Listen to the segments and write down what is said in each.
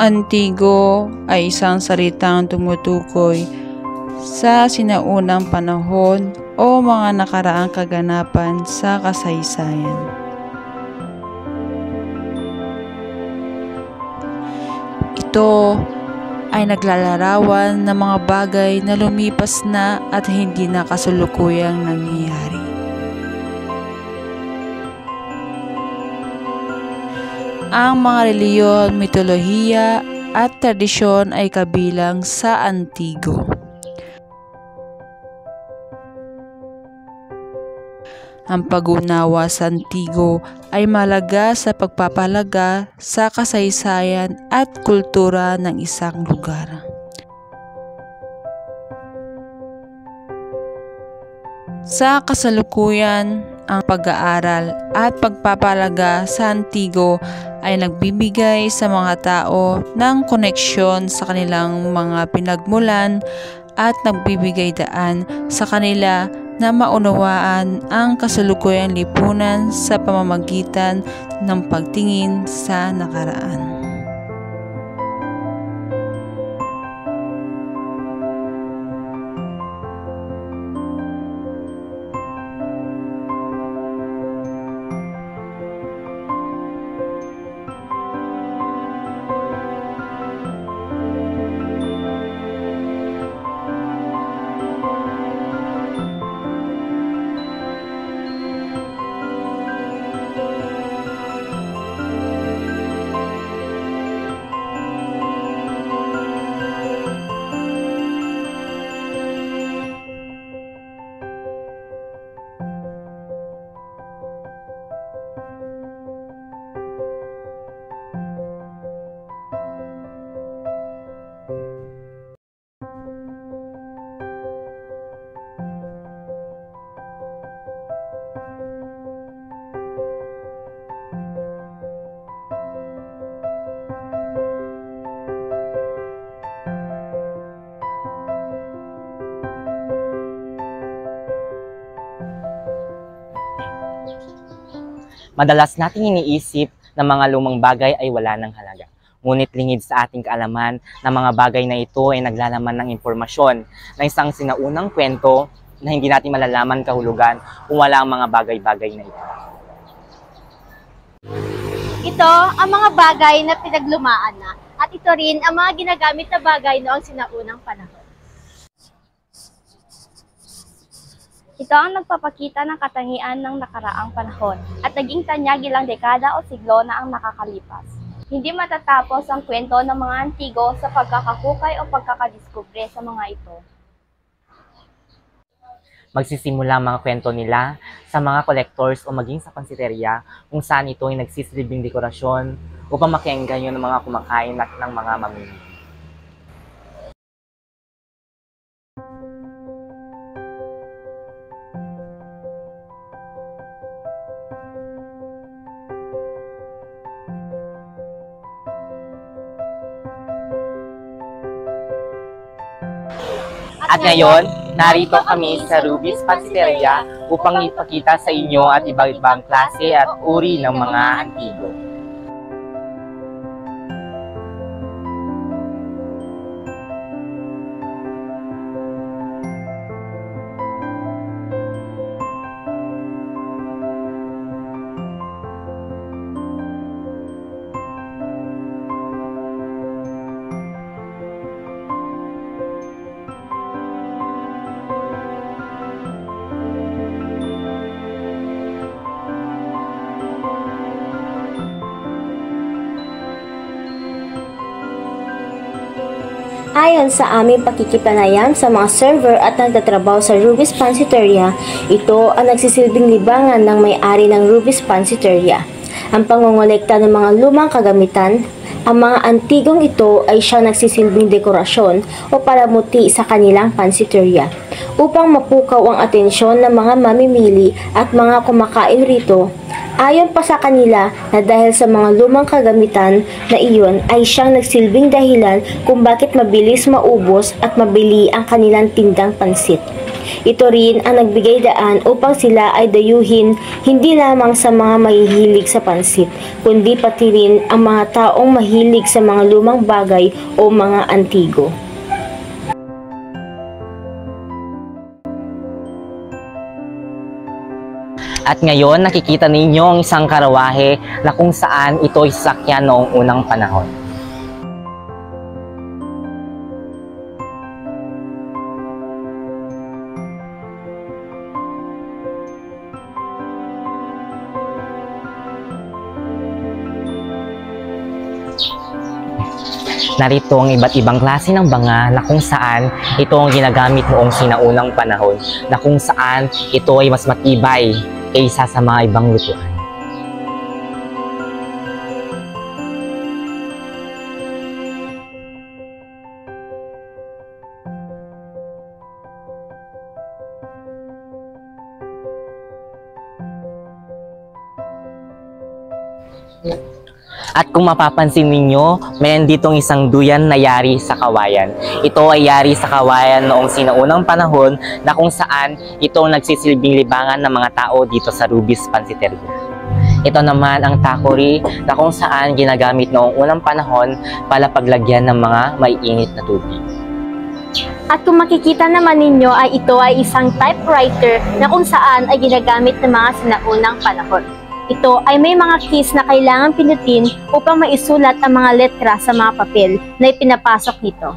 Antigo ay isang salitang tumutukoy sa sinaunang panahon o mga nakaraang kaganapan sa kasaysayan. Ito ay naglalarawan ng mga bagay na lumipas na at hindi na kasalukuyang nangyayari. Ang mga reliyon, mitolohiya at tradisyon ay kabilang sa Antigo. Ang pag-unawa sa Antigo ay mahalaga sa pagpapahalaga sa kasaysayan at kultura ng isang lugar. Sa kasalukuyan, ang pag-aaral at pagpapahalaga sa Antigo ay nagbibigay sa mga tao ng koneksyon sa kanilang mga pinagmulan at nagbibigay daan sa kanila na maunawaan ang kasalukuyang lipunan sa pamamagitan ng pagtingin sa nakaraan. Madalas nating iniisip na mga lumang bagay ay wala ng halaga. Ngunit lingid sa ating kaalaman na mga bagay na ito ay naglalaman ng impormasyon na isang sinaunang kwento na hindi natin malalaman kahulugan kung wala ang mga bagay-bagay na ito. Ito ang mga bagay na pinaglumaan na at ito rin ang mga ginagamit na bagay noong sinaunang panahon. Ito ang nagpapakita ng katangian ng nakaraang panahon at naging tanyag ilang dekada o siglo na ang nakakalipas. Hindi matatapos ang kwento ng mga Antigo sa pagkakahukay o pagkakadiskubre sa mga ito. Magsisimula ang mga kwento nila sa mga collectors o maging sa pansiteria kung saan ito ay nagsisilbing dekorasyon upang makiengganyo ng mga kumakain at ng mga mamimili. At ngayon, narito kami sa Ruby's Pansiteria upang ipakita sa inyo at iba't-ibang klase at uri ng mga Antigo. Ayon sa aming pakikipanayam sa mga server at nagtatrabaho sa Ruby's Pansiteria, ito ang nagsisilbing libangan ng may-ari ng Ruby's Pansiteria. Ang pangongolekta ng mga lumang kagamitan, ang mga antigong ito ay siyang nagsisilbing dekorasyon o palamuti sa kanilang pansiteria upang mapukaw ang atensyon ng mga mamimili at mga kumakain rito. Ayon pa sa kanila na dahil sa mga lumang kagamitan na iyon ay siyang nagsilbing dahilan kung bakit mabilis maubos at mabili ang kanilang tindang pansit. Ito rin ang nagbigay daan upang sila ay dayuhin hindi lamang sa mga mahihilig sa pansit, kundi pati rin ang mga taong mahilig sa mga lumang bagay o mga antigo. At ngayon, nakikita ninyo ang isang karawahe na kung saan ito ay sasakyan noong unang panahon. Narito ang iba't ibang klase ng banga na kung saan ito ang ginagamit noong sinaunang panahon, na kung saan ito ay mas matibay kaysa sa mga ibang lutuan. At kung mapapansin ninyo, mayroon ditong isang duyan na yari sa kawayan. Ito ay yari sa kawayan noong sinaunang panahon na kung saan ito ang nagsisilbing libangan ng mga tao dito sa Rubis Pansiteria. Ito naman ang takori na kung saan ginagamit noong unang panahon para paglagyan ng mga maiinit na tubig. At kung makikita naman ninyo ay ito ay isang typewriter na kung saan ay ginagamit ng mga sinaunang panahon. Ito ay may mga keys na kailangan pinutin upang maisulat ang mga letra sa mga papel na ipinapasok nito.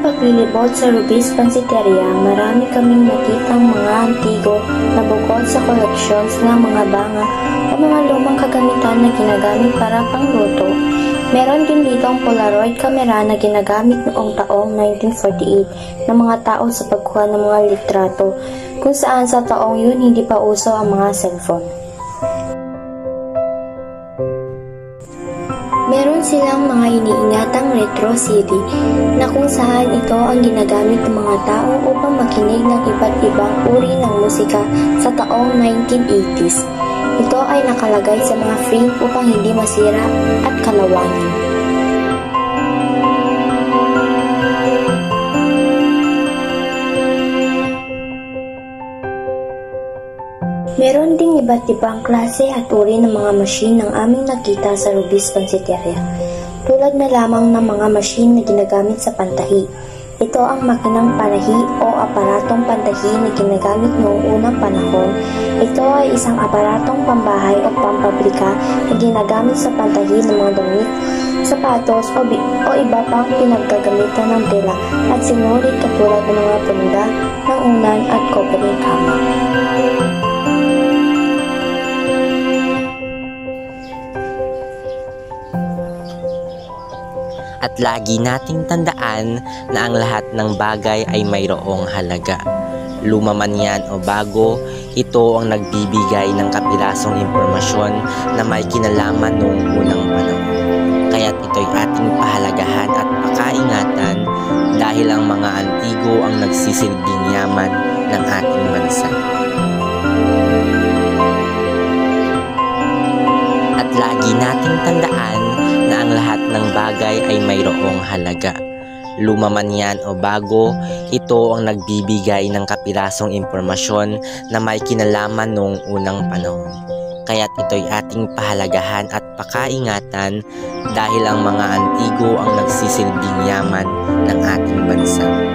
Paglibot sa Rubis Pansiteria, marami kaming nakitang mga antigo na bukod sa collections ng mga banga o mga lumang kagamitan na ginagamit para pangluto. Meron din dito ang Polaroid camera na ginagamit noong taong 1948 ng mga tao sa pagkuha ng mga litrato, kung saan sa taong yun hindi pa uso ang mga cellphone. Meron silang mga iniingatang retro CD na kung saan ito ang ginagamit ng mga tao upang makinig ng iba't ibang uri ng musika sa taong 1980s. Ito ay nakalagay sa mga frame upang hindi masira at kalawangin. Meron ding iba't ibang klase at uri ng mga machine ng aming nakita sa Rubis Pansiteria, tulad na lamang ng mga machine na ginagamit sa pantahi. Ito ang makinang panahi o aparatong pantahi na ginagamit noong unang panahon. Ito ay isang aparatong pambahay o pampabrika na ginagamit sa pantahi ng mga damit, sapatos o iba pang pinaggagamitan ng tela at sinulit katulad ng mga punda, ng unan at covering kama. At lagi nating tandaan na ang lahat ng bagay ay mayroong halaga. Luma man yan o bago, ito ang nagbibigay ng kapirasong impormasyon na may kinalaman noong unang panahon. Kaya't ito'y ating pahalagahan at pakaingatan dahil ang mga antigo ang nagsisilbing yaman ng ating bansa. At lagi nating tandaan na ang lahat ng bagay ay mayroong halaga. Luma man yan o bago, ito ang nagbibigay ng kapirasong impormasyon na may kinalaman noong unang panahon. Kaya't ito'y ating pahalagahan at pakaingatan dahil ang mga antigo ang nagsisilbing yaman ng ating bansa.